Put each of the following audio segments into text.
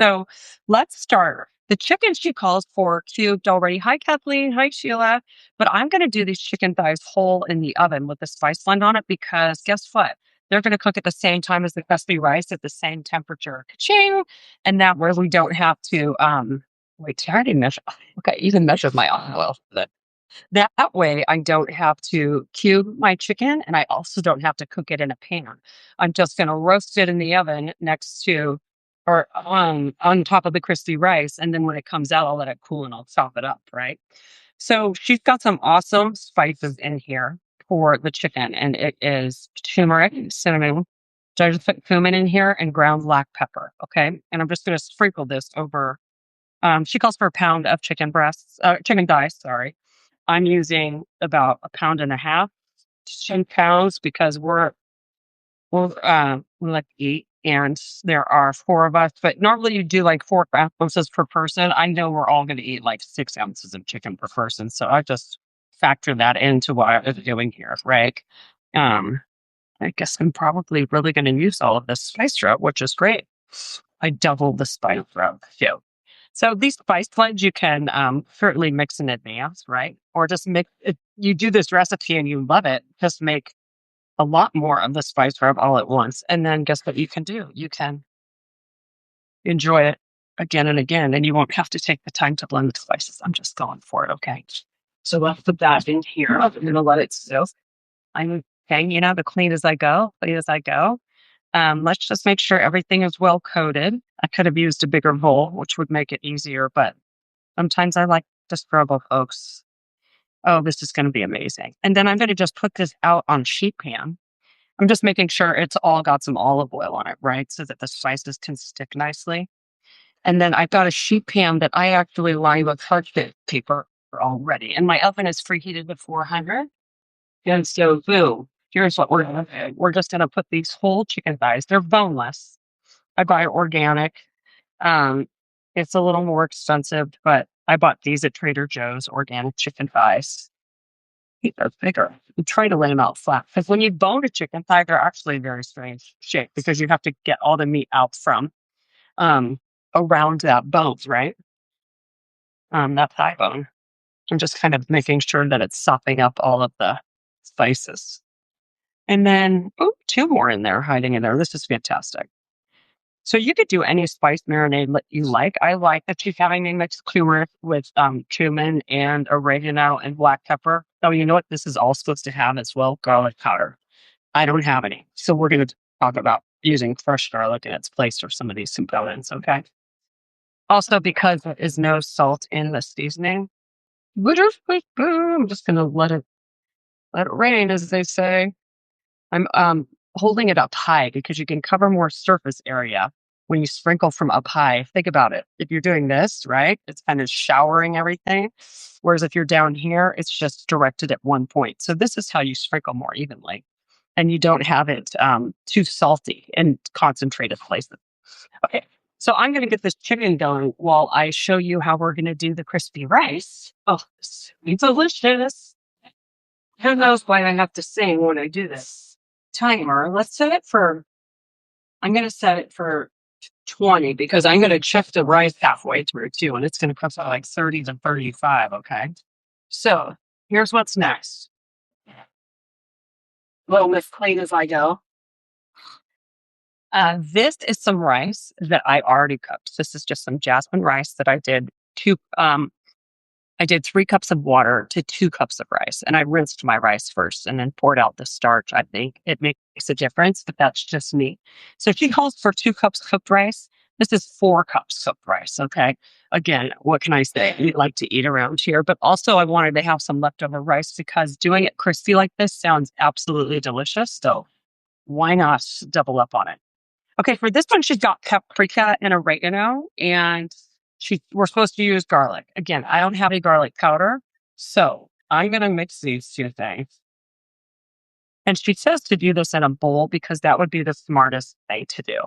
So let's start. The chicken she calls for cubed already. Hi, Kathleen. Hi, Sheila. But I'm going to do these chicken thighs whole in the oven with the spice blend on it because guess what? They're going to cook at the same time as the crispy rice at the same temperature. Ka-ching! And that way we don't have to, wait, I already measured. Okay, even measured my olive oil. That way, I don't have to cube my chicken and I also don't have to cook it in a pan. I'm just going to roast it in the oven next to or on top of the crispy rice. And then when it comes out, I'll let it cool and I'll chop it up, right? So she's got some awesome spices in here for the chicken, and it is turmeric, cinnamon. So I just put cumin in here and ground black pepper. Okay. And I'm just going to sprinkle this over. She calls for a pound of chicken thighs, sorry. I'm using about a pound and a half to 2 pounds because we like to eat and there are four of us, but normally you do like 4 ounces per person. I know we're all going to eat like 6 ounces of chicken per person. So I just factor that into what I was doing here, right? Um, I guess I'm probably really going to use all of this spice rub, which is great. I doubled the spice rub too. So these spice blends you can certainly mix in advance, right? Or just mix it. You do this recipe and you love it, just make a lot more of the spice rub all at once. And then guess what you can do? You can enjoy it again and again, and you won't have to take the time to blend the spices. I'm just going for it, okay? So let's put that in here. I'm going to let it soak. I'm okay, the clean as I go, clean as I go. Let's just make sure everything is well coated. I could have used a bigger bowl, which would make it easier, but sometimes I like to scrabble, folks. Oh, this is going to be amazing. And then I'm going to just put this out on sheet pan. I'm just making sure it's all got some olive oil on it, right? So that the spices can stick nicely. And then I've got a sheet pan that I actually line with parchment paper already. And my oven is preheated to 400. And so, boom, here's what we're going to do. We're just going to put these whole chicken thighs. They're boneless. I buy organic. Um, it's a little more expensive, but I bought these at Trader Joe's, organic chicken thighs. They're bigger. You try to lay them out flat because when you bone a chicken thigh, they're actually a very strange shape because you have to get all the meat out from um, around that bone, right? That thigh bone. I'm just kind of making sure that it's sopping up all of the spices. And then, oh, two more in there, hiding in there. This is fantastic. So you could do any spice marinade that you like. I like that she's having me mix turmeric with cumin and oregano and black pepper. Oh, you know what this is all supposed to have as well? Garlic powder. I don't have any. So we're going to talk about using fresh garlic in its place for some of these components, okay? Also, because there is no salt in the seasoning, I'm just going to let it rain, as they say. I'm holding it up high because you can cover more surface area when you sprinkle from up high. Think about it. If you're doing this, right, it's kind of showering everything. Whereas if you're down here, it's just directed at one point. So this is how you sprinkle more evenly. And you don't have it too salty in concentrated places. Okay. So I'm going to get this chicken going while I show you how we're going to do the crispy rice. Oh, it's delicious. Who knows why I have to sing when I do this? Timer. I'm going to set it for 20 because I'm going to check the rice halfway through too. And it's going to cook at like 30 to 35. Okay. So here's what's next. Little as clean as I go. This is some rice that I already cooked. This is just some jasmine rice that I did I did 3 cups of water to 2 cups of rice, and I rinsed my rice first and then poured out the starch. I think it makes a difference, but that's just me. So she calls for 2 cups cooked rice. This is 4 cups cooked rice. Okay. Again, what can I say? We like to eat around here, but also I wanted to have some leftover rice because doing it crispy like this sounds absolutely delicious. So why not double up on it? Okay, for this one, she's got paprika and oregano, and we're supposed to use garlic. Again, I don't have a garlic powder, so I'm going to mix these two things. And she says to do this in a bowl because that would be the smartest thing to do.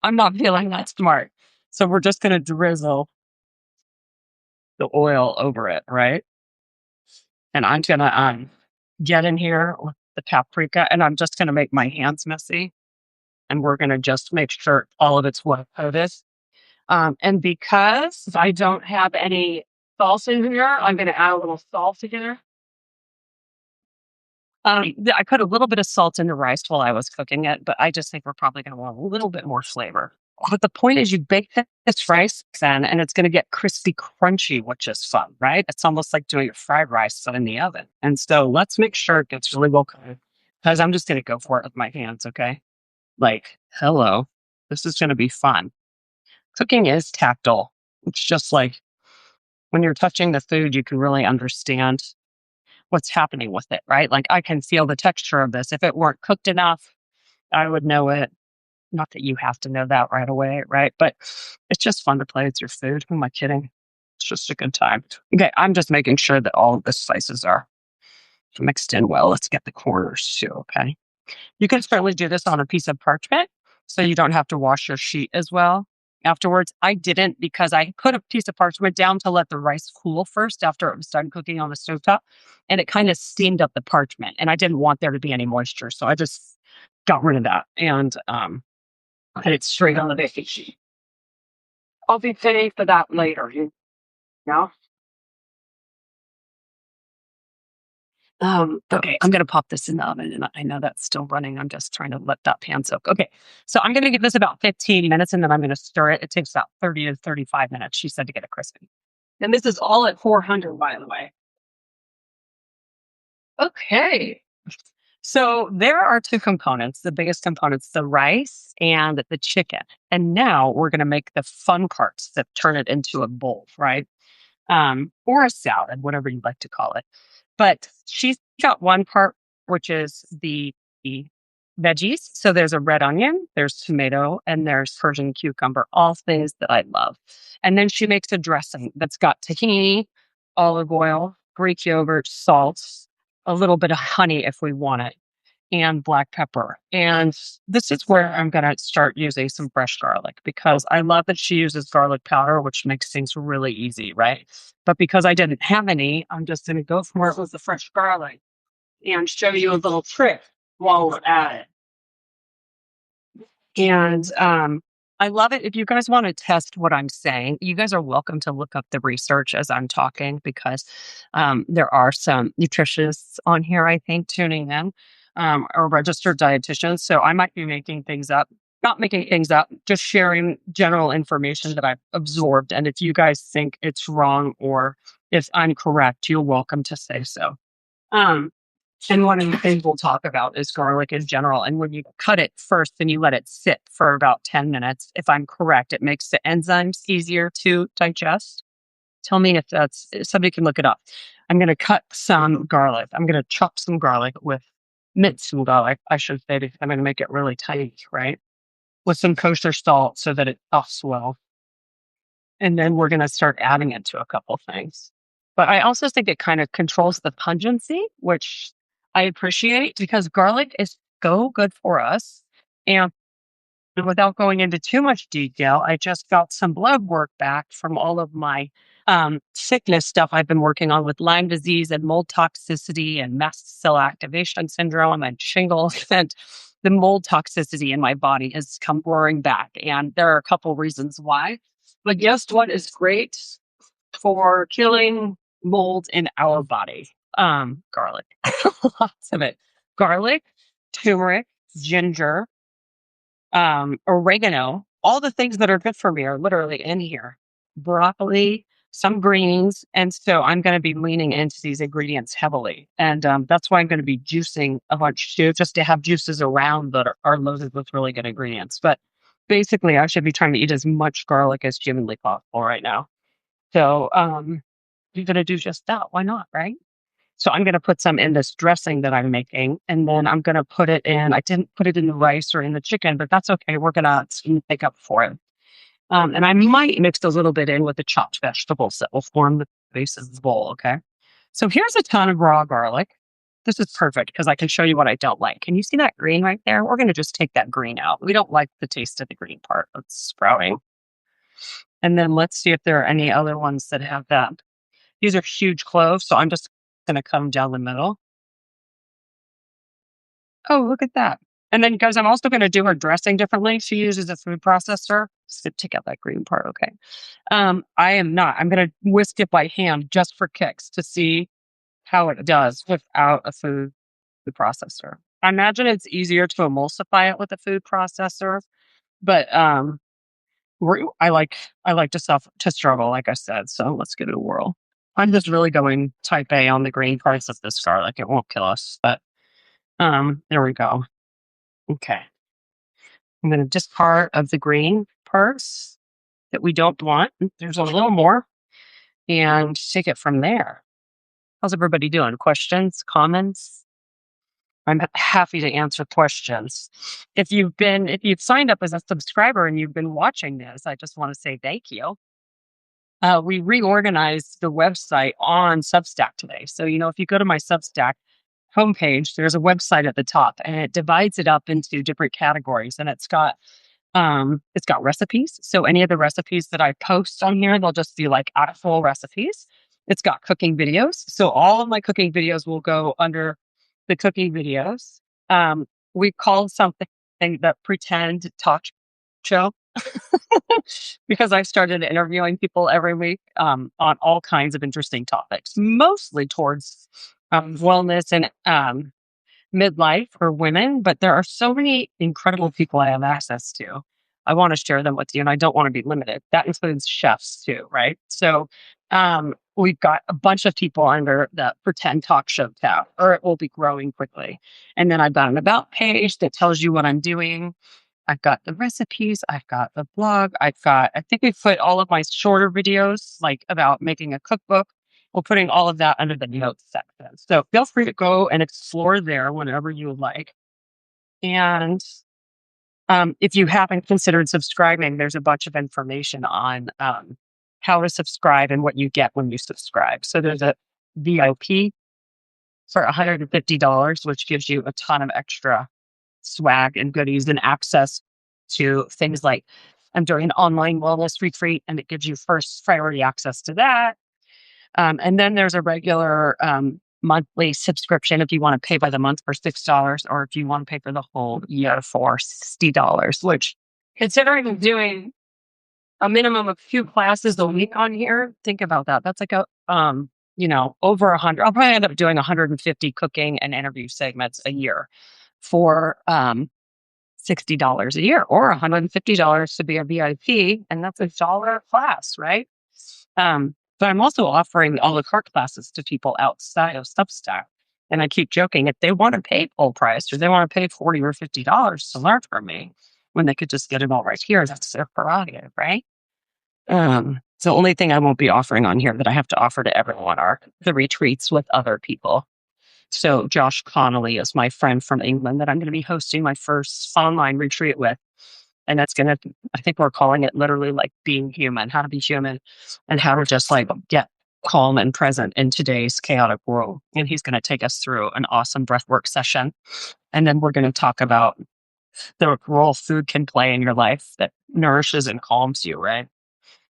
I'm not feeling that smart. So we're just going to drizzle the oil over it, right? And I'm going to get in here with the paprika, and I'm just going to make my hands messy. and we're going to just make sure all of it's what it is. And because I don't have any salsa in here, I'm going to add a little salt here. I put a little bit of salt in the rice while I was cooking it, but I just think we're probably going to want a little bit more flavor. But the point is, you bake this rice then, and it's going to get crispy, crunchy, which is fun, right? It's almost like doing a fried rice in the oven. And so let's make sure it gets really well cooked, because I'm just going to go for it with my hands, okay? Like, hello, this is going to be fun. Cooking is tactile. It's just like when you're touching the food, you can really understand what's happening with it, right? Like I can feel the texture of this. If it weren't cooked enough, I would know it. Not that you have to know that right away, right? But it's just fun to play with your food. Who am I kidding? It's just a good time. Okay, I'm just making sure that all of the spices are mixed in well. Let's get the corners too, okay? You can certainly do this on a piece of parchment so you don't have to wash your sheet as well afterwards. I didn't because I put a piece of parchment down to let the rice cool first after it was done cooking on the stovetop, and it kind of steamed up the parchment, and I didn't want there to be any moisture, so I just got rid of that and put it straight on the baking sheet. I'll be paying for that later, you know? Okay, I'm gonna pop this in the oven, and I know that's still running. I'm just trying to let that pan soak. Okay, so I'm gonna give this about 15 minutes, and then I'm gonna stir it. It takes about 30 to 35 minutes, she said, to get it crispy. And this is all at 400, by the way. Okay, so there are two components. The biggest components, the rice and the chicken. And now we're gonna make the fun parts that turn it into a bowl, right? Or a salad, whatever you'd like to call it. But she's got one part, which is the veggies. So there's a red onion, there's tomato, and there's Persian cucumber, all things that I love. And then she makes a dressing that's got tahini, olive oil, Greek yogurt, salt, a little bit of honey if we want it, and black pepper. And this is where I'm going to start using some fresh garlic because I love that she uses garlic powder, which makes things really easy, right? But because I didn't have any, I'm just going to go for it with the fresh garlic and show you a little trick while we're at it. And I love it. If you guys want to test what I'm saying, you guys are welcome to look up the research as I'm talking because there are some nutritionists on here, I think, tuning in or registered dietitians. So I might be making things up, not making things up, just sharing general information that I've absorbed. And if you guys think it's wrong or if I'm correct, you're welcome to say so. Um, and one of the things we'll talk about is garlic in general. And when you cut it first and you let it sit for about 10 minutes, if I'm correct, it makes the enzymes easier to digest. Tell me if that's, somebody can look it up. I'm going to cut some garlic. I'm going to chop some garlic with mince some garlic, I should say, because I'm going to make it really tiny, right? With some kosher salt so that it puffs well. And then we're going to start adding it to a couple things. But I also think it kind of controls the pungency, which I appreciate because garlic is so good for us. And without going into too much detail, I just got some blood work back from all of my sickness stuff I've been working on with Lyme disease and mold toxicity and mast cell activation syndrome and shingles. And the mold toxicity in my body has come roaring back. And there are a couple reasons why. But guess what is great for killing mold in our body? Garlic. Lots of it. Garlic, turmeric, ginger, oregano, all the things that are good for me are literally in here. Broccoli, some greens. And so I'm going to be leaning into these ingredients heavily. And that's why I'm going to be juicing a bunch too, just to have juices around that are loaded with really good ingredients. But basically, I should be trying to eat as much garlic as humanly possible right now. So you're going to do just that. Why not? Right. So I'm going to put some in this dressing that I'm making, and then I'm going to put it in. I didn't put it in the rice or in the chicken, but that's okay. We're going to make up for it. And I might mix a little bit in with the chopped vegetables that will form the base of the bowl. Okay. So here's a ton of raw garlic. This is perfect because I can show you what I don't like. Can you see that green right there? We're going to just take that green out. We don't like the taste of the green part of sprouting. And then let's see if there are any other ones that have that. These are huge cloves, so I'm just going to cut them down the middle. Oh, look at that. And then because I'm also going to do her dressing differently, she uses a food processor. So take out that green part. Okay. I am not. I'm going to whisk it by hand just for kicks to see how it does without a food processor. I imagine it's easier to emulsify it with a food processor, but I like to struggle, like I said. So let's give it a whirl. I'm just really going type A on the green parts of this garlic. It won't kill us, but there we go. Okay, I'm going to discard of the green parts that we don't want. There's a little more, and take it from there. How's everybody doing? Questions, comments? I'm happy to answer questions. If you've signed up as a subscriber and you've been watching this, I just want to say thank you. We reorganized the website on Substack today. So, if you go to my Substack homepage, there's a website at the top and it divides it up into different categories. And it's got recipes. So any of the recipes that I post on here, they'll just be like actual recipes. It's got cooking videos. So all of my cooking videos will go under the cooking videos. We called something the pretend talk show because I started interviewing people every week on all kinds of interesting topics, mostly towards wellness and midlife for women. But there are so many incredible people I have access to. I want to share them with you, and I don't want to be limited. That includes chefs too, right? So we've got a bunch of people under the pretend talk show tab, or it will be growing quickly. And then I've got an about page that tells you what I'm doing. I've got the recipes. I've got the blog. I think we put all of my shorter videos, like about making a cookbook. We're putting all of that under the notes section. So feel free to go and explore there whenever you like. And if you haven't considered subscribing, there's a bunch of information on how to subscribe and what you get when you subscribe. So there's a VIP for $150, which gives you a ton of extra swag and goodies and access to things like I'm doing an online wellness retreat, and it gives you first priority access to that. And then there's a regular monthly subscription if you want to pay by the month for $6, or if you want to pay for the whole year for $60, which, considering doing a minimum of 2 classes a week on here, think about that. That's like over 100. I'll probably end up doing 150 cooking and interview segments a year for $60 a year, or $150 to be a VIP, and that's $1 class, right? But I'm also offering a la carte classes to people outside of Substack. And I keep joking, if they want to pay full price or they want to pay $40 or $50 to learn from me when they could just get it all right here, that's their prerogative, right? It's the only thing I won't be offering on here that I have to offer to everyone are the retreats with other people. So Josh Connolly is my friend from England that I'm going to be hosting my first online retreat with. And that's I think we're calling it literally like being human, how to be human and how to just like get calm and present in today's chaotic world. And he's going to take us through an awesome breathwork session. And then we're going to talk about the role food can play in your life that nourishes and calms you, right?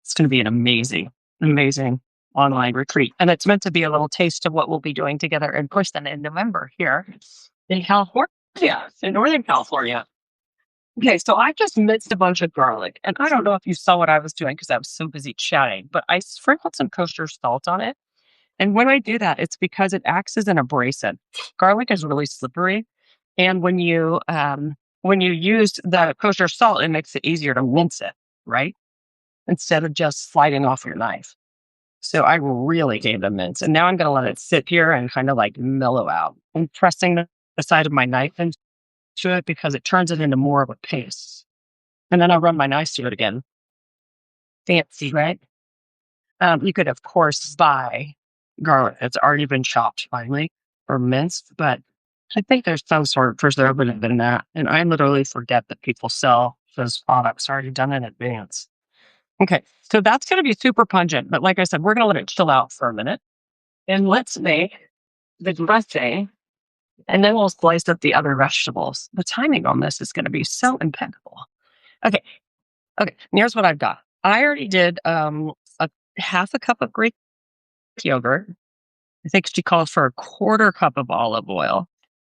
It's going to be an amazing, amazing online retreat. And it's meant to be a little taste of what we'll be doing together in person in November here in California, in Northern California. Okay, so I just minced a bunch of garlic, and I don't know if you saw what I was doing because I was so busy chatting, but I sprinkled some kosher salt on it. And when I do that, it's because it acts as an abrasive. Garlic is really slippery, and when you use the kosher salt, it makes it easier to mince it, right? Instead of just sliding off your knife. So I really gave it a mince, and now I'm going to let it sit here and kind of like mellow out. I'm pressing the side of my knife into it because it turns it into more of a paste. And then I'll run my knife through it again. Fancy, right? You could, of course, buy garlic that's already been chopped finely or minced, but I think there's some sort of preservative in that. And I literally forget that people sell those products already done in advance. Okay, so that's going to be super pungent. But like I said, we're going to let it chill out for a minute. And let's make the dressing, and then we'll slice up the other vegetables. The timing on this is going to be so impeccable. Okay, here's what I've got. I already did a half a cup of Greek yogurt. I think she called for a quarter cup of olive oil.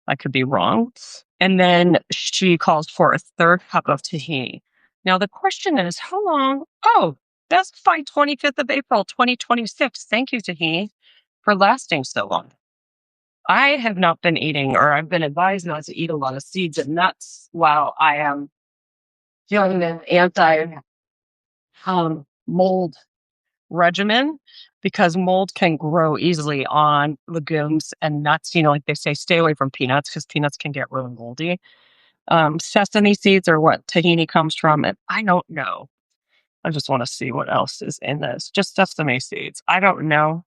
I could be wrong. And then she calls for a third cup of tahini. Now, the question is, how long? Oh, that's by 25th of April, 2026. Thank you, tahini, for lasting so long. I have not been eating, or I've been advised not to eat a lot of seeds and nuts while I am doing an anti-mold regimen, because mold can grow easily on legumes and nuts. Like they say, stay away from peanuts because peanuts can get really moldy. Sesame seeds are what tahini comes from, and I don't know. I just want to see what else is in this. Just sesame seeds. I don't know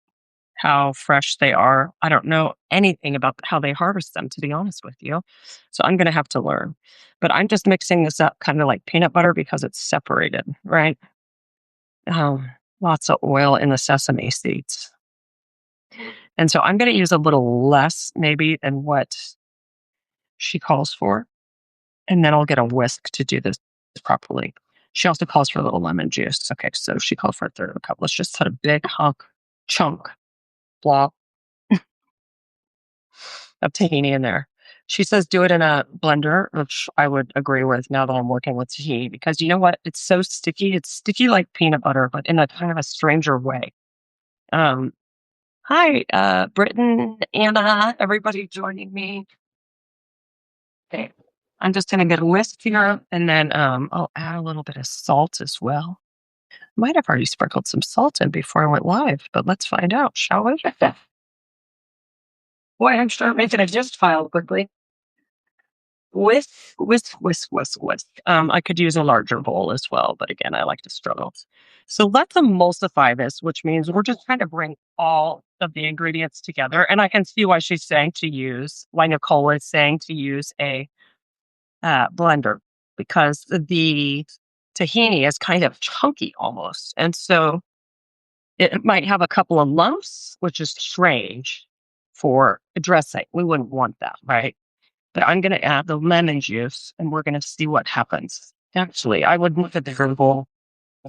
how fresh they are. I don't know anything about how they harvest them, to be honest with you. So I'm going to have to learn. But I'm just mixing this up kind of like peanut butter because it's separated, right? Lots of oil in the sesame seeds. And so I'm going to use a little less maybe than what she calls for. And then I'll get a whisk to do this properly. She also calls for a little lemon juice. Okay, so she called for a third of a cup. Let's just put a big chunk, blob of tahini in there. She says do it in a blender, which I would agree with now that I'm working with tahini, because you know what? It's so sticky. It's sticky like peanut butter, but in a kind of a stranger way. Hi, Britton, Anna, everybody joining me. Okay. I'm just going to get a whisk here, and then I'll add a little bit of salt as well. Might have already sprinkled some salt in before I went live, but let's find out, shall we? Boy, I'm sure making a gist file quickly. Whisk. I could use a larger bowl as well, but again, I like to struggle. So let's emulsify this, which means we're just trying to bring all of the ingredients together. And I can see why she's saying to use, why Nicole is saying to use a blender, because the tahini is kind of chunky almost. And so it might have a couple of lumps, which is strange for a dressing. We wouldn't want that, right? But I'm going to add the lemon juice and we're going to see what happens. Actually, I would look at the herbal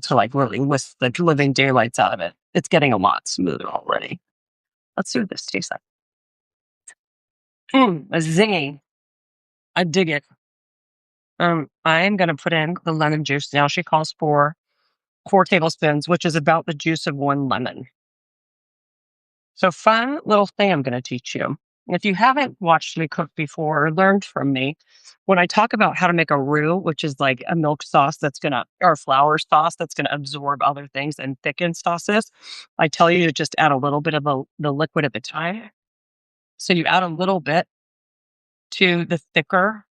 to like really whisk the living daylights out of it. It's getting a lot smoother already. Let's see what this tastes like. A zinging. I dig it. I'm going to put in the lemon juice. Now she calls for 4 tablespoons, which is about the juice of 1 lemon. So fun little thing I'm going to teach you. If you haven't watched me cook before or learned from me, when I talk about how to make a roux, which is like a milk sauce or flour sauce that's going to absorb other things and thicken sauces, I tell you to just add a little bit of the liquid at the time. So you add a little bit to the thicker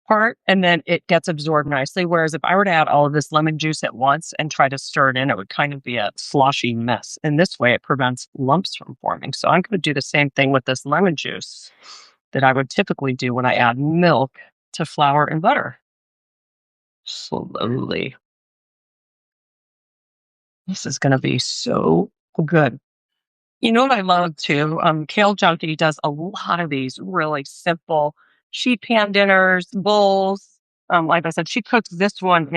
part, and then it gets absorbed nicely. Whereas if I were to add all of this lemon juice at once and try to stir it in, it would kind of be a sloshy mess. And this way it prevents lumps from forming. So I'm going to do the same thing with this lemon juice that I would typically do when I add milk to flour and butter. Slowly. This is going to be so good. You know what I love too? Kale Junkie does a lot of these really simple sheet pan dinners, bowls. Like I said, she cooks this one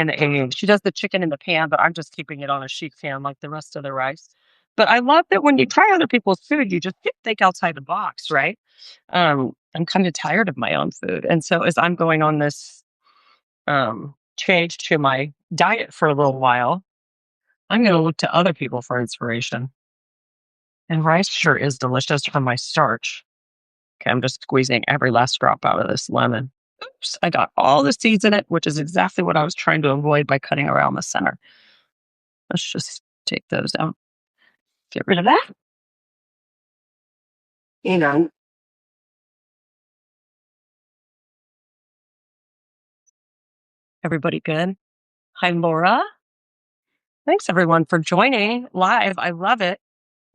she does the chicken in the pan, but I'm just keeping it on a sheet pan like the rest of the rice. But I love that when you try other people's food, you just think outside the box, right? I'm kind of tired of my own food. And so as I'm going on this change to my diet for a little while, I'm going to look to other people for inspiration. And rice sure is delicious from my starch. Okay, I'm just squeezing every last drop out of this lemon. Oops, I got all the seeds in it, which is exactly what I was trying to avoid by cutting around the center. Let's just take those out. Get rid of that. Everybody good? Hi, Laura. Thanks, everyone, for joining live. I love it.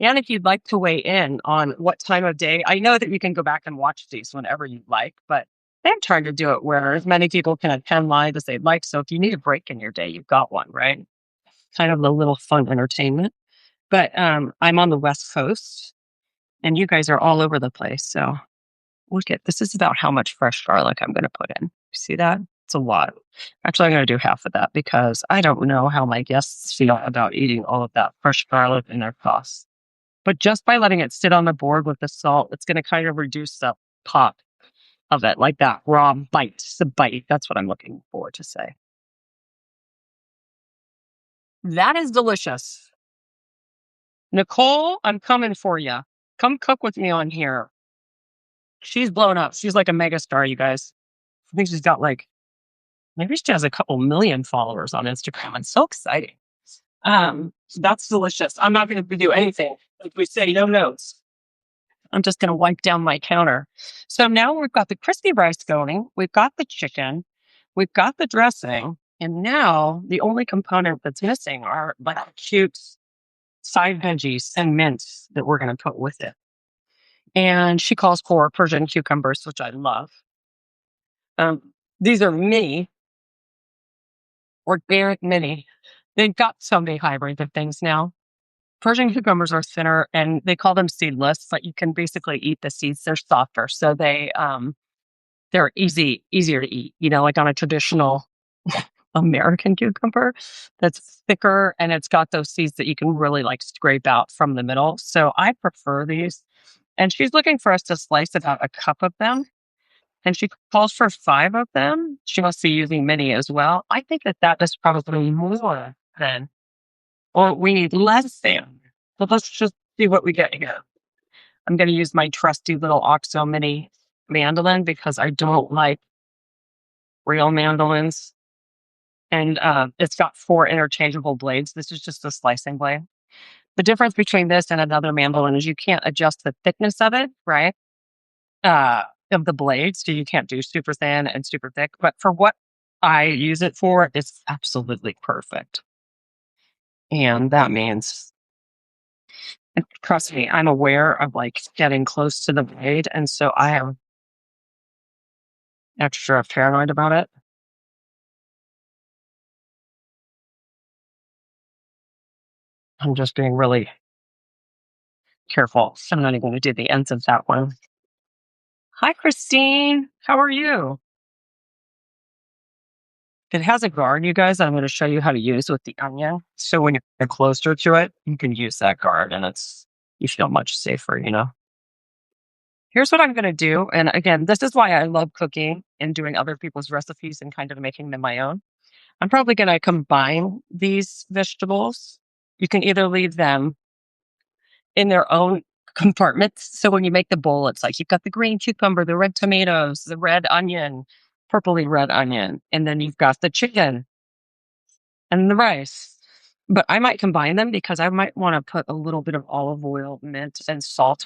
And if you'd like to weigh in on what time of day, I know that you can go back and watch these whenever you'd like, but I'm trying to do it where as many people can attend live as they'd like. So if you need a break in your day, you've got one, right? Kind of a little fun entertainment. But I'm on the West Coast and you guys are all over the place. So this is about how much fresh garlic I'm going to put in. You see that? It's a lot. Actually, I'm going to do half of that because I don't know how my guests feel about eating all of that fresh garlic in their costs. But just by letting it sit on the board with the salt, it's going to kind of reduce the pop of it, like that raw bite. The bite. That's what I'm looking for to say. That is delicious. Nicole, I'm coming for you. Come cook with me on here. She's blown up. She's like a megastar, you guys. I think she's got like, maybe she has a couple million followers on Instagram. It's so exciting. That's delicious. I'm not going to do anything. Like we say, no notes. I'm just going to wipe down my counter. So now we've got the crispy rice going. We've got the chicken. We've got the dressing. And now the only component that's missing are like cute side veggies and mints that we're going to put with it. And she calls for Persian cucumbers, which I love. These are mini, organic mini. They've got so many hybrids of things now. Persian cucumbers are thinner and they call them seedless, but you can basically eat the seeds. They're softer. So they're easier to eat, like on a traditional American cucumber that's thicker and it's got those seeds that you can really like scrape out from the middle. So I prefer these. And she's looking for us to slice about a cup of them. And she calls for 5 of them. She must be using mini as well. I think that is probably more than, or we need less than. So let's just see what we get here. I'm going to use my trusty little OXO mini mandolin because I don't like real mandolins. And it's got 4 interchangeable blades. This is just a slicing blade. The difference between this and another mandolin is you can't adjust the thickness of it, right? Of the blades. So you can't do super thin and super thick. But for what I use it for, it's absolutely perfect. And that means, and trust me, I'm aware of like getting close to the blade. And so I am extra paranoid about it. I'm just being really careful. I'm not even going to do the ends of that one. Hi, Christine. How are you? It has a guard, you guys. I'm going to show you how to use with the onion. So when you're closer to it, you can use that guard and you feel much safer, Here's what I'm going to do. And again, this is why I love cooking and doing other people's recipes and kind of making them my own. I'm probably going to combine these vegetables. You can either leave them in their own compartments. So when you make the bowl, it's like you've got the green cucumber, the red tomatoes, the red onion, purpley red onion, and then you've got the chicken and the rice. But I might combine them because I might want to put a little bit of olive oil, mint, and salt.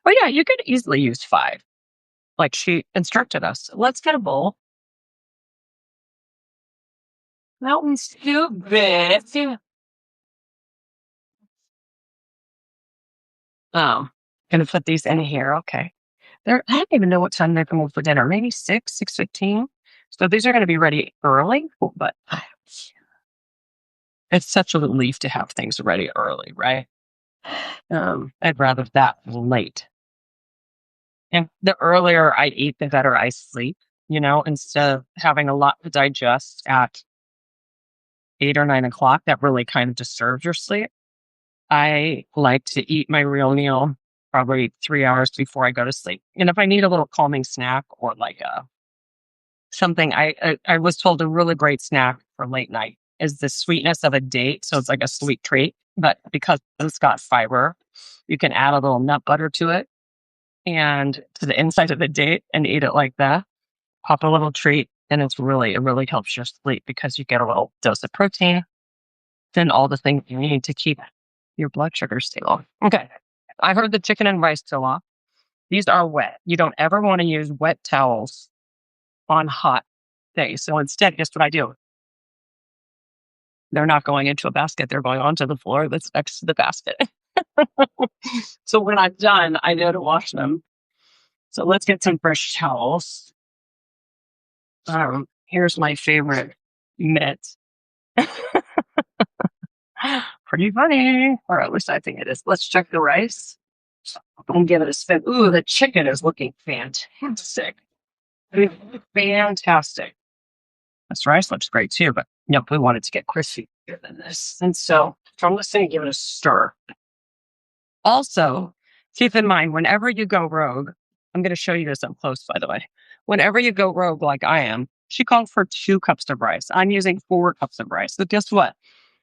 But yeah, you could easily use 5, like she instructed us. Let's get a bowl. Mountain stupid. Oh, gonna put these in here. Okay. I don't even know what time they're going for dinner. Maybe 6:15. So these are going to be ready early, but it's such a relief to have things ready early, right? I'd rather that late. And the earlier I eat, the better I sleep, instead of having a lot to digest at 8 or 9 o'clock. That really kind of disturbs your sleep. I like to eat my real meal probably 3 hours before I go to sleep. And if I need a little calming snack or like something, I was told a really great snack for late night is the sweetness of a date. So it's like a sweet treat, but because it's got fiber, you can add a little nut butter to it and to the inside of the date and eat it like that. Pop a little treat. And it really helps your sleep because you get a little dose of protein, then all the things you need to keep your blood sugar stable. Okay. I heard the chicken and rice still off. These are wet. You don't ever want to use wet towels on hot days. So instead, guess what I do? They're not going into a basket. They're going onto the floor that's next to the basket. So when I'm done, I know to wash them. So let's get some fresh towels. Here's my favorite mitt. Pretty funny, or at least I think it is. Let's check the rice and give it a spin. Ooh, the chicken is looking fantastic. Fantastic. This rice looks great too, but we wanted to get crispier than this. And so from this thing, give it a stir. Also, keep in mind, whenever you go rogue, I'm going to show you this up close, by the way. Whenever you go rogue like I am, she called for 2 cups of rice. I'm using 4 cups of rice. So guess what?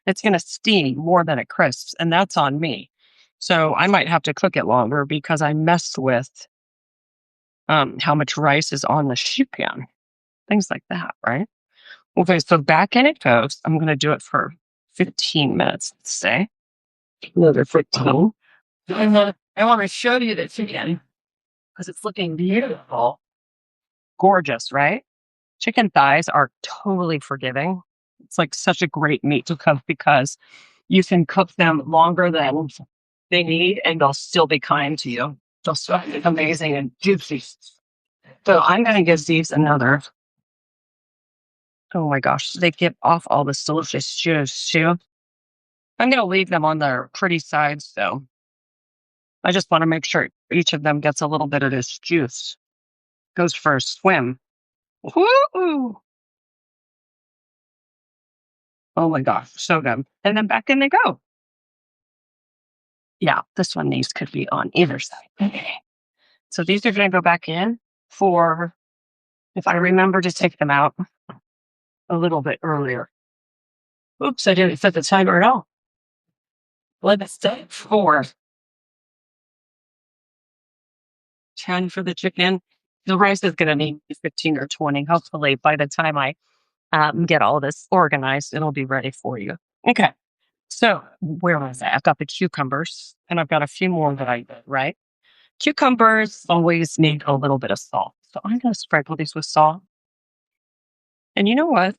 It's going to steam more than it crisps, and that's on me. So I might have to cook it longer because I messed with how much rice is on the sheet pan. Things like that, right? Okay, so back in it goes. I'm going to do it for 15 minutes, let's say. Another 15. I want to show you the chicken because it's looking beautiful. Gorgeous, right? Chicken thighs are totally forgiving. It's like such a great meat to cook because you can cook them longer than they need and they'll still be kind to you. They'll still be amazing and juicy. So I'm going to give these another. Oh my gosh, they give off all this delicious juice too. I'm going to leave them on their pretty sides though. I just want to make sure each of them gets a little bit of this juice. Goes for a swim. Woo! Oh my gosh, so good. And then back in they go. Yeah, this one these could be on either side. Okay. So these are going to go back in for, if I remember to take them out a little bit earlier. Oops, I didn't set the timer at all. Let's say 10 for the chicken. The rice is going to need 15 or 20. Hopefully, by the time I get all this organized, it'll be ready for you. Okay. So where was I? I've got the cucumbers and I've got a few more that I did, right? Cucumbers always need a little bit of salt. So I'm going to sprinkle these with salt. And you know what?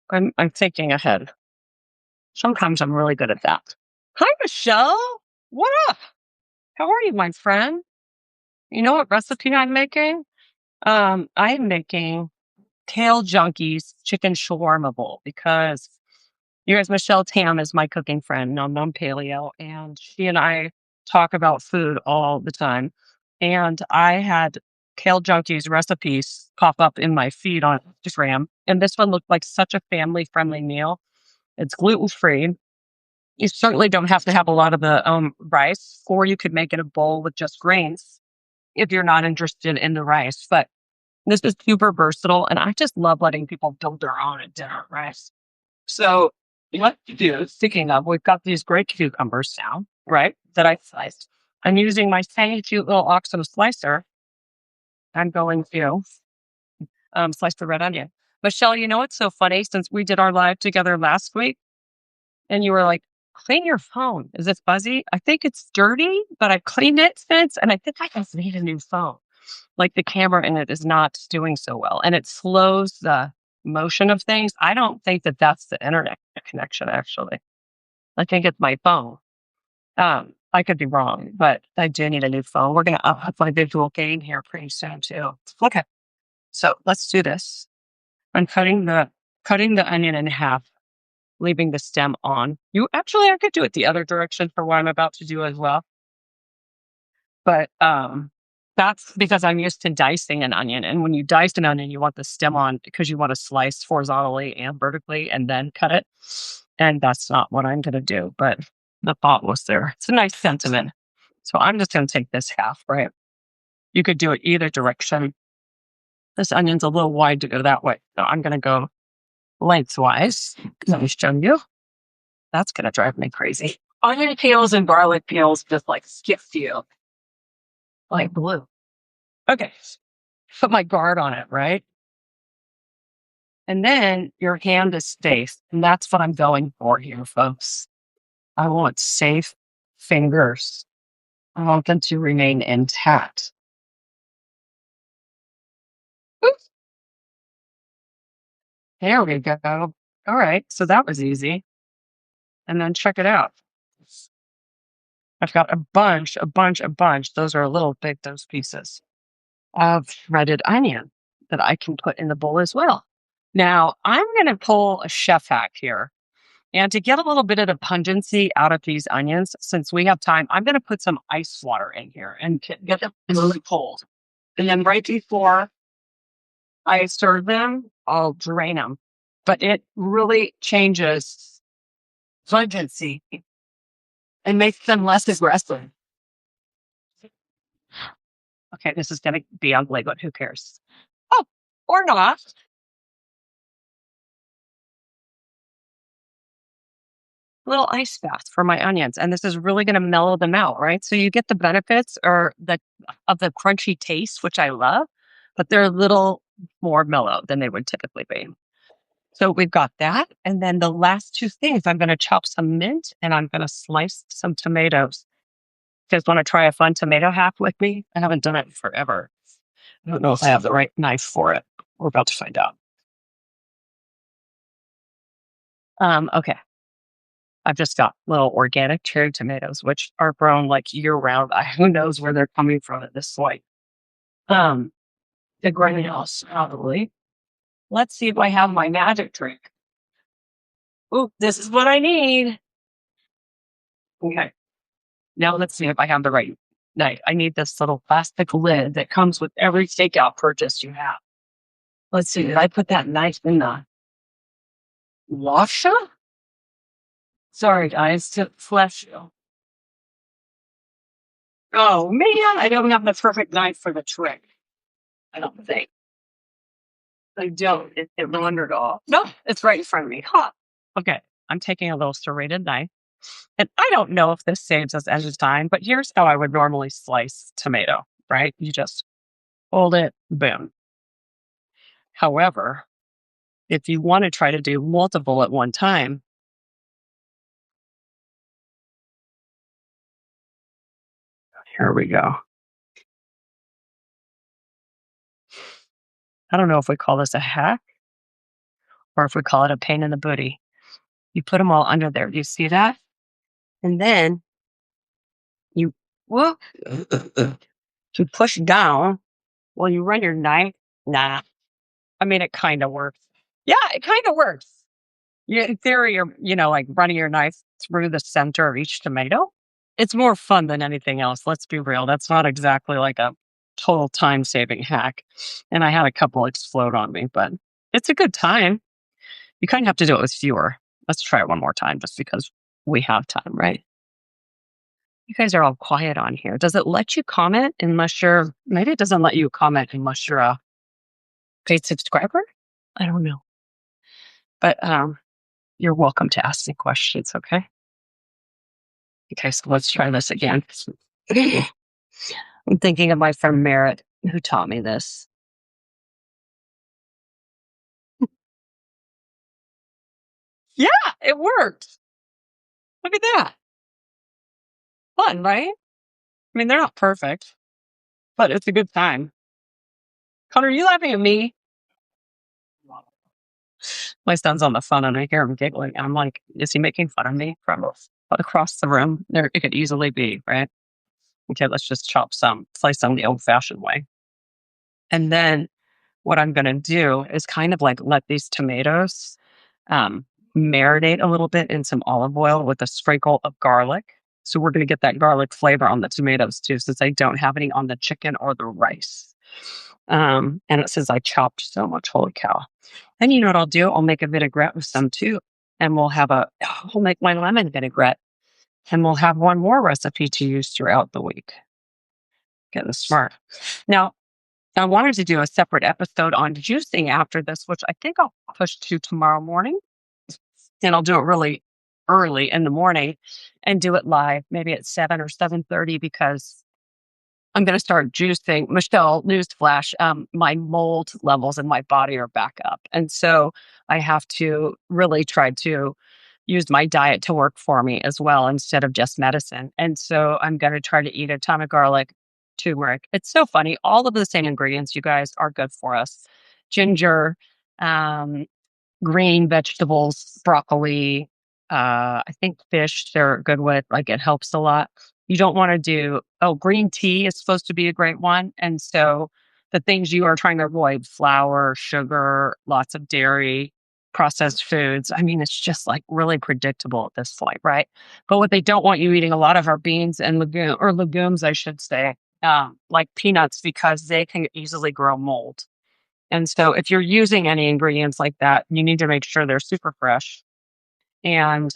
I'm thinking ahead. Sometimes I'm really good at that. Hi, Michelle. What up? How are you, my friend? You know what recipe I'm making? I am making Kale Junkie's chicken shawarma bowl because you guys, Michelle Tam is my cooking friend, Nom Nom Paleo, and she and I talk about food all the time. And I had Kale Junkie's recipes pop up in my feed on Instagram, and this one looked like such a family-friendly meal. It's gluten-free. You certainly don't have to have a lot of the rice, or you could make it a bowl with just grains if you're not interested in the rice. But this is super versatile, and I just love letting people build their own at dinner, right? So what to do, speaking of, we've got these great cucumbers now, right, that I sliced. I'm using my tiny cute little Oxo slicer. I'm going to slice the red onion. Michelle, you know what's so funny? Since we did our live together last week, and you were like, clean your phone. Is it fuzzy? I think it's dirty, but I've cleaned it since, and I think I just need a new phone. Like the camera in it is not doing so well, and it slows the motion of things. I don't think that that's the internet connection, actually. I think it's my phone. I could be wrong, but I do need a new phone. We're going to up my visual gain here pretty soon, too. Okay, so let's do this. I'm cutting the onion in half, leaving the stem on. I could do it the other direction for what I'm about to do as well. But that's because I'm used to dicing an onion. And when you dice an onion, you want the stem on because you want to slice horizontally and vertically and then cut it. And that's not what I'm going to do. But the thought was there. It's a nice sentiment. So I'm just going to take this half, right? You could do it either direction. This onion's a little wide to go that way. So I'm going to go lengthwise. Let me show you. That's going to drive me crazy. Onion peels and garlic peels just like skip you like glue. Okay. Put my guard on it, right? And then your hand is safe. And that's what I'm going for here, folks. I want safe fingers. I want them to remain intact. Oops. There we go. All right. So that was easy. And then check it out. I've got a bunch. Those are a little big, those pieces of shredded onion that I can put in the bowl as well. Now, I'm going to pull a chef hack here. And to get a little bit of the pungency out of these onions, since we have time, I'm going to put some ice water in here and get them really cold. And then right before I serve them, I'll drain them. But it really changes pungency and makes them less aggressive. Okay, this is going to be ugly, but who cares? Oh, or not. Little ice bath for my onions, and this is really going to mellow them out, right? So you get the benefits or the of the crunchy taste, which I love, but they're a little more mellow than they would typically be. So we've got that, and then the last two things, I'm going to chop some mint and I'm going to slice some tomatoes. You guys want to try a fun tomato hack with me? I haven't done it in forever. I don't know if I have the right knife for it. We're about to find out. Okay. I've just got little organic cherry tomatoes, which are grown like year round. Who knows where they're coming from at this point? Um, the greenhouse, probably. Let's see if I have my magic trick. Oh, this is what I need. Okay. Now let's see if I have the right knife. I need this little plastic lid that comes with every takeout purchase you have. Let's see. Did I put that knife in the washer? Sorry, guys, to flesh you. Oh man, I don't have the perfect knife for the trick. I don't think. I don't. It wandered off. No, it's right in front of me. Huh. Okay. I'm taking a little serrated knife. And I don't know if this saves us any time, but here's how I would normally slice tomato, right? You just hold it, boom. However, if you want to try to do multiple at one time, here we go. I don't know if we call this a hack or if we call it a pain in the booty. You put them all under there. Do you see that? And then you whoop, to push down. Well, you run your knife. Nah. I mean, it kind of works. Yeah, it kind of works. Yeah, in theory, you're, like running your knife through the center of each tomato. It's more fun than anything else. Let's be real. That's not exactly like a total time saving hack. And I had a couple explode on me, but it's a good time. You kind of have to do it with fewer. Let's try it one more time just because we have time, right? You guys are all quiet on here. Does it let you comment unless maybe it doesn't let you comment unless you're a paid subscriber? I don't know. But you're welcome to ask me questions, okay? Okay, so let's try this again. I'm thinking of my friend Merritt, who taught me this. Yeah, it worked. Look at that. Fun, right? I mean, they're not perfect, but it's a good time. Connor, are you laughing at me? My son's on the phone and I hear him giggling. I'm like, is he making fun of me from across the room? It could easily be, right? Okay, let's just slice some the old fashioned way. And then what I'm going to do is kind of like let these tomatoes marinate a little bit in some olive oil with a sprinkle of garlic. So we're going to get that garlic flavor on the tomatoes too, since I don't have any on the chicken or the rice. And it says I chopped so much. Holy cow. And you know what I'll do? I'll make a vinaigrette with some too. And we'll make my lemon vinaigrette. And we'll have one more recipe to use throughout the week. Getting smart. Now, I wanted to do a separate episode on juicing after this, which I think I'll push to tomorrow morning. And I'll do it really early in the morning and do it live, maybe at 7 or 7:30, because I'm going to start juicing. Michelle, newsflash, my mold levels in my body are back up. And so I have to really try to use my diet to work for me as well instead of just medicine. And so I'm going to try to eat a ton of garlic, turmeric. It's so funny. All of the same ingredients, you guys, are good for us. Ginger, um, green vegetables, broccoli, I think fish they're good with, like it helps a lot. You don't want to green tea is supposed to be a great one. And so the things you are trying to avoid, flour, sugar, lots of dairy, processed foods. I mean, it's just like really predictable at this point, right? But what they don't want you eating a lot of are beans and legumes, I should say, like peanuts, because they can easily grow mold. And so if you're using any ingredients like that, you need to make sure they're super fresh. And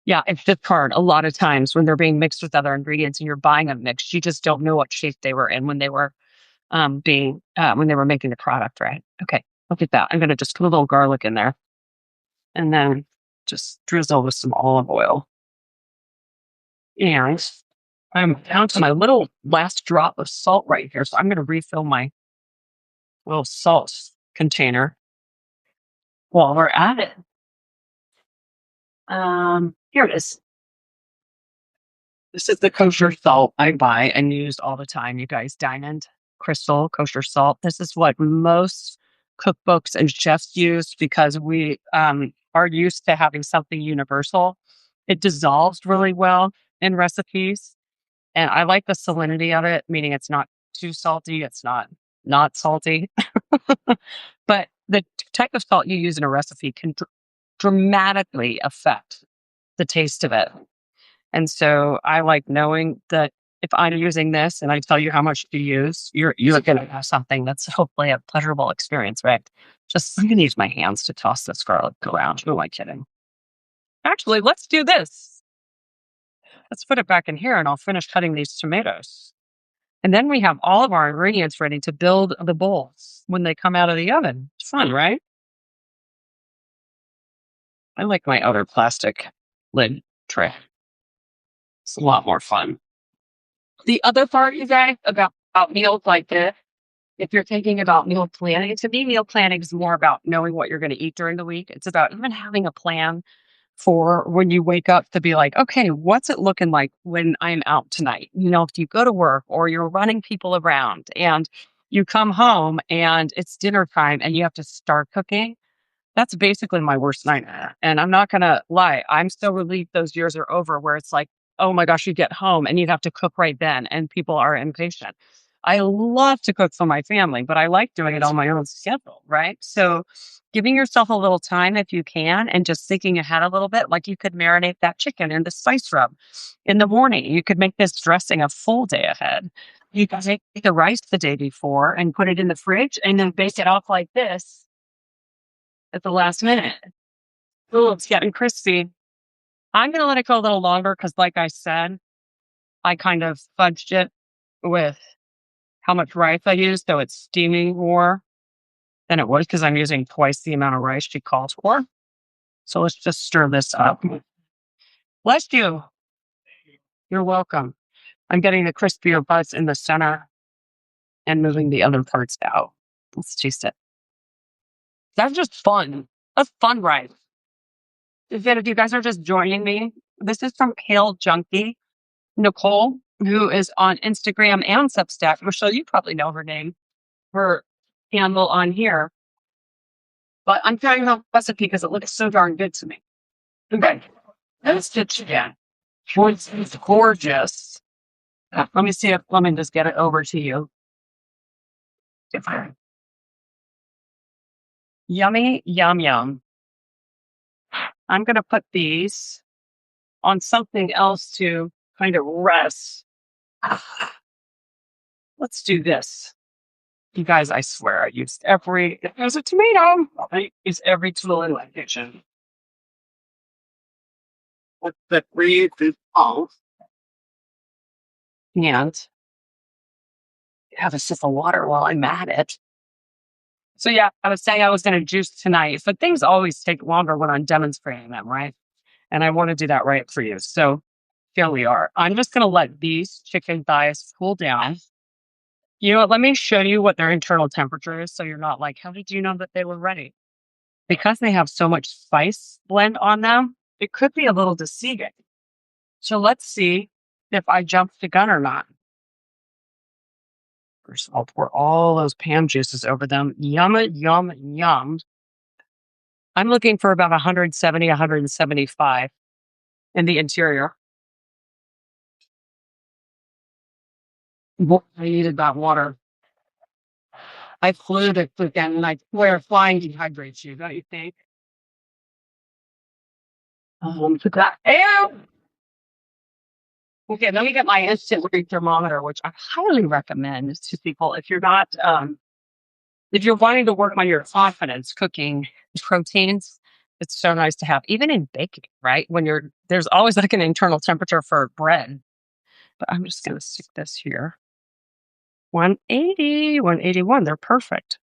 Yeah, it's just hard. A lot of times when they're being mixed with other ingredients and you're buying them mixed, you just don't know what shape they were in when they were being when they were making the product, right? Okay, look at that. I'm gonna just put a little garlic in there and then just drizzle with some olive oil. And I'm down to my little last drop of salt right here. So I'm gonna refill my little salt container while we're at it. Here it is. This is the kosher salt I buy and use all the time, you guys. Diamond Crystal kosher salt. This is what most cookbooks and chefs use because we are used to having something universal. It dissolves really well in recipes, and I like the salinity of it, meaning it's not too salty. It's not salty, but the type of salt you use in a recipe can dramatically affect the taste of it. And so I like knowing that if I'm using this and I tell you how much to use, you're going to have something that's hopefully a pleasurable experience, right? Just I'm going to use my hands to toss this garlic around. Who am I kidding? Actually, let's do this. Let's put it back in here and I'll finish cutting these tomatoes. And then we have all of our ingredients ready to build the bowls when they come out of the oven. It's fun, right? I like my other plastic lid tray. It's a lot more fun. The other part, you guys, about meals like this, if you're thinking about meal planning, to me, meal planning is more about knowing what you're going to eat during the week. It's about even having a plan for when you wake up to be like, okay, what's it looking like when I'm out tonight? You know, if you go to work or you're running people around and you come home and it's dinner time and you have to start cooking, that's basically my worst nightmare. And I'm not going to lie. I'm so relieved those years are over where it's like, oh my gosh, you get home and you have to cook right then and people are impatient. I love to cook for my family, but I like doing it on my own schedule, right? So giving yourself a little time if you can and just thinking ahead a little bit, like you could marinate that chicken in the spice rub in the morning. You could make this dressing a full day ahead. You can take the rice the day before and put it in the fridge and then bake it off like this at the last minute. Oh, it's getting crispy. I'm going to let it go a little longer because, like I said, I kind of fudged it with how much rice I used. So it's steaming more than it was because I'm using twice the amount of rice she calls for. So let's just stir this up. Bless you. You're welcome. I'm getting the crispier butts in the center and moving the other parts out. Let's taste it. That's just fun. That's fun rice. If you guys are just joining me, this is from Kale Junkie, Nicole, who is on Instagram and Substack. Michelle, you probably know her name, her handle on here. But I'm trying her recipe because it looks so darn good to me. Okay, let's stitch again. It's gorgeous. Let me see if let me just get it over to you. Yummy, yum, yum. I'm going to put these on something else to kind of rest. Let's do this. You guys, I swear, I used there's a tomato. I use every tool in my kitchen. With the breathe off. And have a sip of water while I'm at it. So yeah, I was saying I was going to juice tonight, but things always take longer when I'm demonstrating them, right? And I want to do that right for you. So here we are. I'm just going to let these chicken thighs cool down. You know what? Let me show you what their internal temperature is so you're not like, how did you know that they were ready? Because they have so much spice blend on them, it could be a little deceiving. So let's see if I jump the gun or not. First, I'll pour all those Pam juices over them. Yum, yum, yum. I'm looking for about 170, 175 in the interior. I needed that water. I flew it again, and I swear flying dehydrates you, don't you think? Put that air. Okay, let me get my instant read thermometer, which I highly recommend to people if you're not if you're wanting to work on your confidence cooking proteins. It's so nice to have, even in baking, right? There's always like an internal temperature for bread. But I'm just going to stick this here. 180, 181. They're perfect.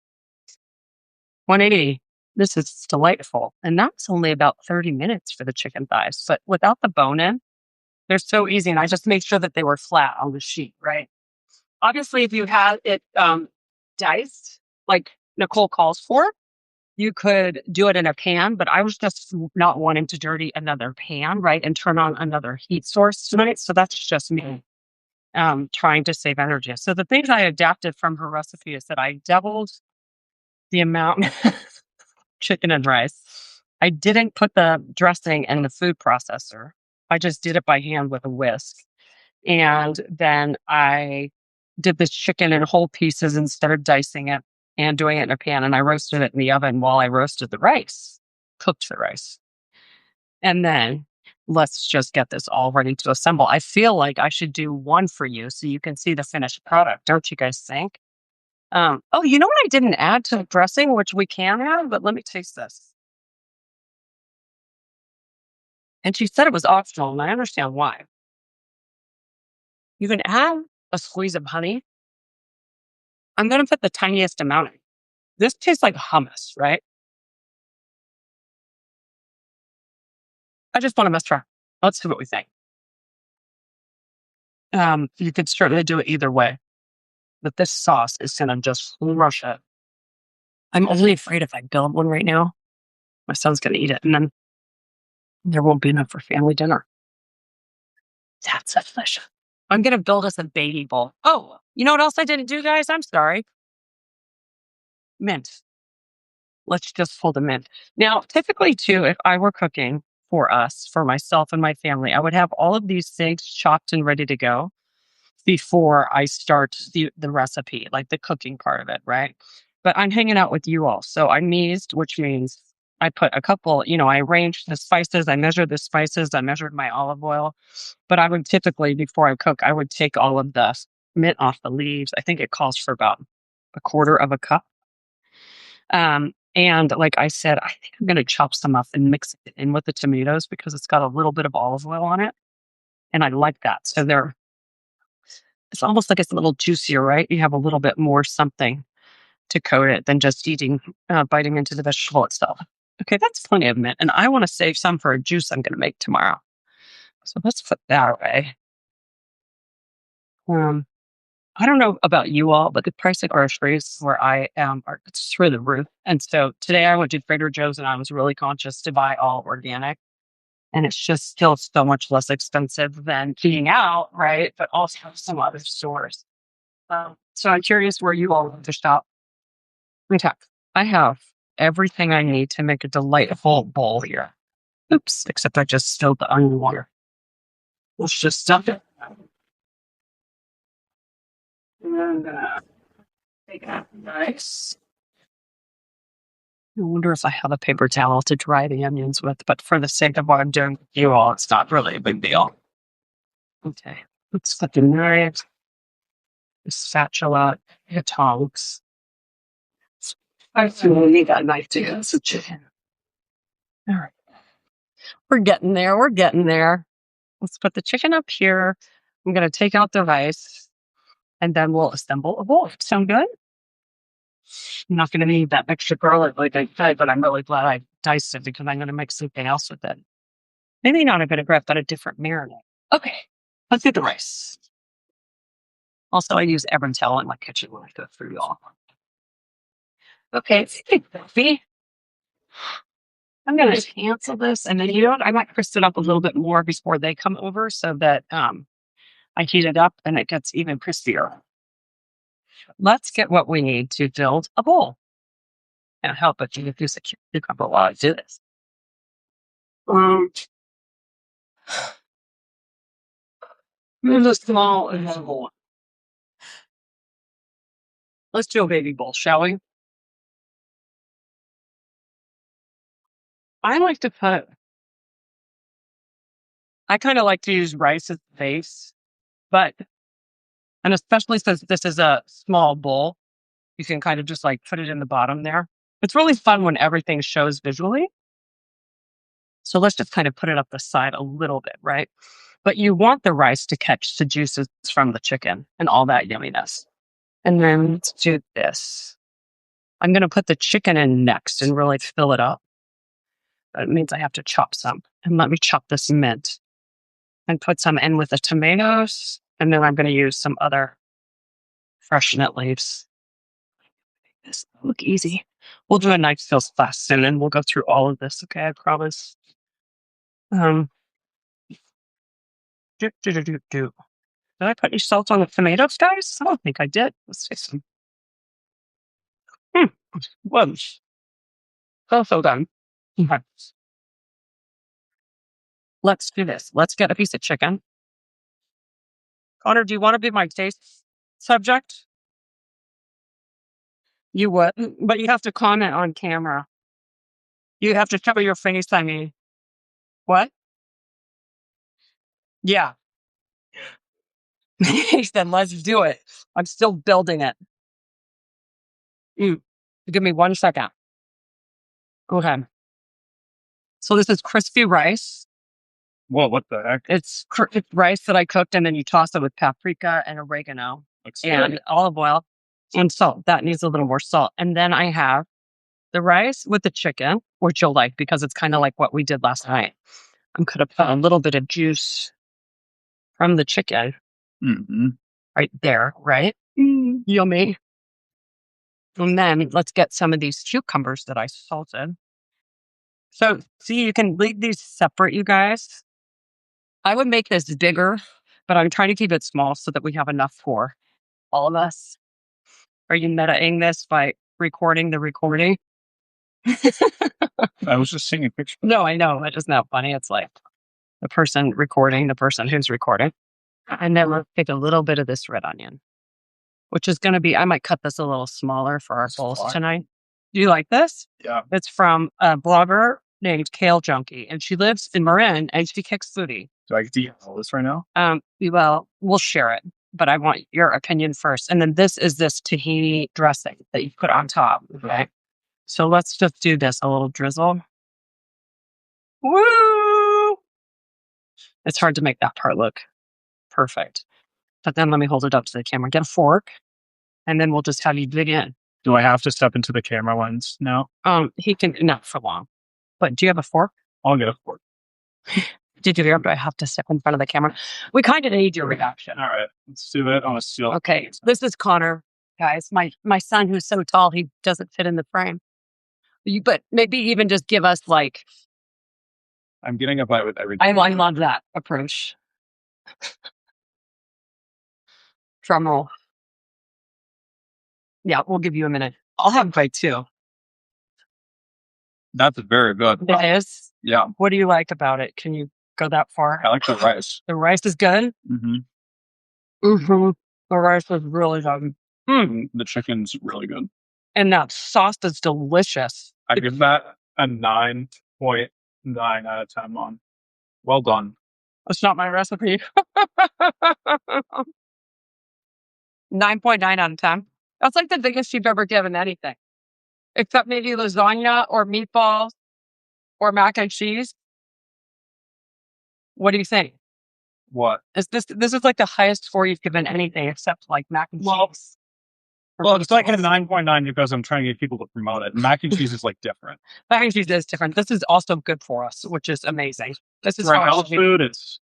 180. This is delightful. And that's only about 30 minutes for the chicken thighs. But without the bone in, they're so easy. And I just made sure that they were flat on the sheet, right? Obviously, if you had it diced, like Nicole calls for, you could do it in a pan, but I was just not wanting to dirty another pan, right? And turn on another heat source tonight. So that's just me trying to save energy. So the things I adapted from her recipe is that I doubled the amount chicken and rice. I didn't put the dressing in the food processor. I just did it by hand with a whisk. And then I did this chicken in whole pieces instead of dicing it and doing it in a pan. And I roasted it in the oven while I roasted the rice, cooked the rice. And then let's just get this all ready to assemble. I feel like I should do one for you so you can see the finished product. Don't you guys think? Oh, you know what I didn't add to the dressing, which we can add, but let me taste this. And she said it was optional, and I understand why. You can add a squeeze of honey. I'm going to put the tiniest amount in. This tastes like hummus, right? I just want to mess around. Let's see what we think. You could certainly do it either way, but this sauce is going to just rush it. I'm only afraid if I build one right now, my son's going to eat it, and then there won't be enough for family dinner. That's delicious. I'm going to build us a baby bowl. Oh, you know what else I didn't do, guys? I'm sorry. Mint. Let's just pull the mint. Now, typically, too, if I were cooking for us, for myself and my family, I would have all of these things chopped and ready to go before I start the recipe, like the cooking part of it, right? But I'm hanging out with you all. So I meased, which means I put a couple, I arranged the spices, I measured the spices, I measured my olive oil. But I would typically, before I cook, I would take all of the mint off the leaves. I think it calls for about a quarter of a cup. And like I said, I think I'm going to chop some up and mix it in with the tomatoes because it's got a little bit of olive oil on it. And I like that. So it's almost like it's a little juicier, right? You have a little bit more something to coat it than just biting into the vegetable itself. Okay, that's plenty of mint. And I want to save some for a juice I'm going to make tomorrow. So let's put that away. I don't know about you all, but the price of groceries where I am are it's through the roof. And so today I went to Trader Joe's and I was really conscious to buy all organic. And it's just still so much less expensive than eating out, right? But also some other stores. So I'm curious where you all want to shop. Okay. I have everything I need to make a delightful bowl here. Oops, except I just spilled the onion water. Let's just stuff it. And take out nice. I wonder if I have a paper towel to dry the onions with, but for the sake of what I'm doing with you all, it's not really a big deal. Okay, let's put the knife, the spatula, the tongs. I really need that knife to get some chicken. All right. We're getting there. We're getting there. Let's put the chicken up here. I'm going to take out the rice and then we'll assemble a bowl. Sound good? I'm not going to need that extra garlic like I said, but I'm really glad I diced it because I'm going to make something else with it. Maybe not a vinaigrette, but a different marinade. Okay, let's get the rice. Also, I use Evertel in my kitchen when I go through y'all. Okay, coffee. I'm going to cancel this, and then I might crisp it up a little bit more before they come over so that I heat it up and it gets even crispier. Let's get what we need to build a bowl. And help it to use a cucumber while I do this. Here's a small and one. Let's do a baby bowl, shall we? I kind of like to use rice as the base, and especially since this is a small bowl, you can kind of just like put it in the bottom there. It's really fun when everything shows visually. So let's just kind of put it up the side a little bit, right? But you want the rice to catch the juices from the chicken and all that yumminess. And then let's do this. I'm going to put the chicken in next and really fill it up. That means I have to chop some. And let me chop this mint and put some in with the tomatoes. And then I'm going to use some other fresh mint leaves. This look easy. We'll do a knife skills class soon and we'll go through all of this. Okay, I promise. Did I put any salt on the tomatoes, guys? I don't think I did. Let's see some. Well, so done. Okay. Let's do this. Let's get a piece of chicken. Connor, do you want to be my taste subject? You would, but you have to comment on camera. You have to cover your face, I mean. What? Yeah. He said, let's do it. I'm still building it. Give me 1 second. Okay. So this is crispy rice. Whoa, what the heck? It's rice that I cooked, and then you toss it with paprika and oregano and olive oil and salt. That needs a little more salt. And then I have the rice with the chicken, which you'll like because it's kind of like what we did last night. I'm going to put a little bit of juice from the chicken right there, right? Yummy. And then let's get some of these cucumbers that I salted. So, see, you can leave these separate, you guys. I would make this bigger, but I'm trying to keep it small so that we have enough for all of us. Are you metaing this by recording the recording? I was just seeing a picture. No, I know. That isn't that funny. It's like the person recording, the person who's recording. And then we'll take a little bit of this red onion, which is going to be, I might cut this a little smaller for our bowls tonight. Do you like this? Yeah. It's from a blogger named Kale Junkie, and she lives in Marin, and she kicks foodie. Do I get to eat all this right now? Well, we'll share it, but I want your opinion first. And then this is this tahini dressing that you put on top. Okay. So let's just do this, a little drizzle. Woo! It's hard to make that part look perfect. But then let me hold it up to the camera. Get a fork, and then we'll just have you dig in. Do I have to step into the camera lens now? He can, not for long. But do you have a fork? I'll get a fork. Do I have to step in front of the camera? We kind of need your reaction. All right, let's do it on a steel. Okay, this is Connor, guys. My son, who's so tall, he doesn't fit in the frame. But maybe even just give us like. I'm getting a bite with everything. I love that approach. Drum roll. Yeah, we'll give you a minute. I'll have a bite too. That's very good. It is? Yeah. What do you like about it? Can you go that far? I like the rice. The rice is good? The rice is really good. The chicken's really good. And that sauce is delicious. I give that a 9.9 out of 10 on. Well done. That's not my recipe. 9.9 out of 10. That's like the biggest you've ever given anything. Except maybe lasagna or meatballs or mac and cheese. What do you think? What? This is like the highest score you've given anything except like mac and cheese. Well, it's like a 9.9 because I'm trying to get people to promote it. Mac and cheese is like different. Mac and cheese is different. This is also good for us, which is amazing. This is for health food. It's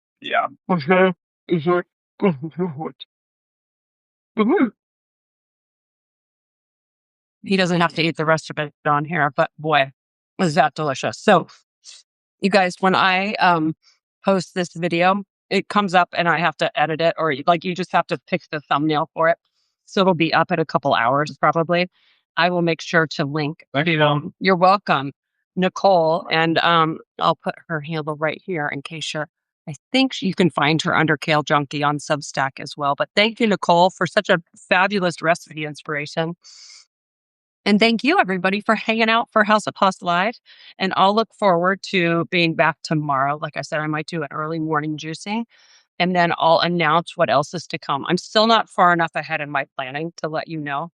He doesn't have to eat the rest of it on here, but boy, is that delicious. So, you guys, when I post this video, it comes up and I have to edit it, or like you just have to pick the thumbnail for it. So it'll be up in a couple hours probably. I will make sure to link. Thank you. You're welcome, Nicole, and I'll put her handle right here in case I think you can find her under Kale Junkie on Substack as well. But thank you, Nicole, for such a fabulous recipe inspiration. And thank you, everybody, for hanging out for House of Haas Live. And I'll look forward to being back tomorrow. Like I said, I might do an early morning juicing. And then I'll announce what else is to come. I'm still not far enough ahead in my planning to let you know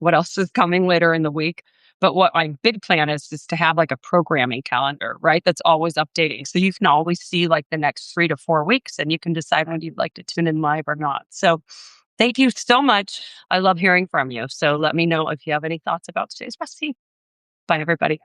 what else is coming later in the week. But what my big plan is to have like a programming calendar, right? That's always updating. So you can always see like the next 3 to 4 weeks and you can decide when you'd like to tune in live or not. So thank you so much. I love hearing from you. So let me know if you have any thoughts about today's recipe. Bye, everybody.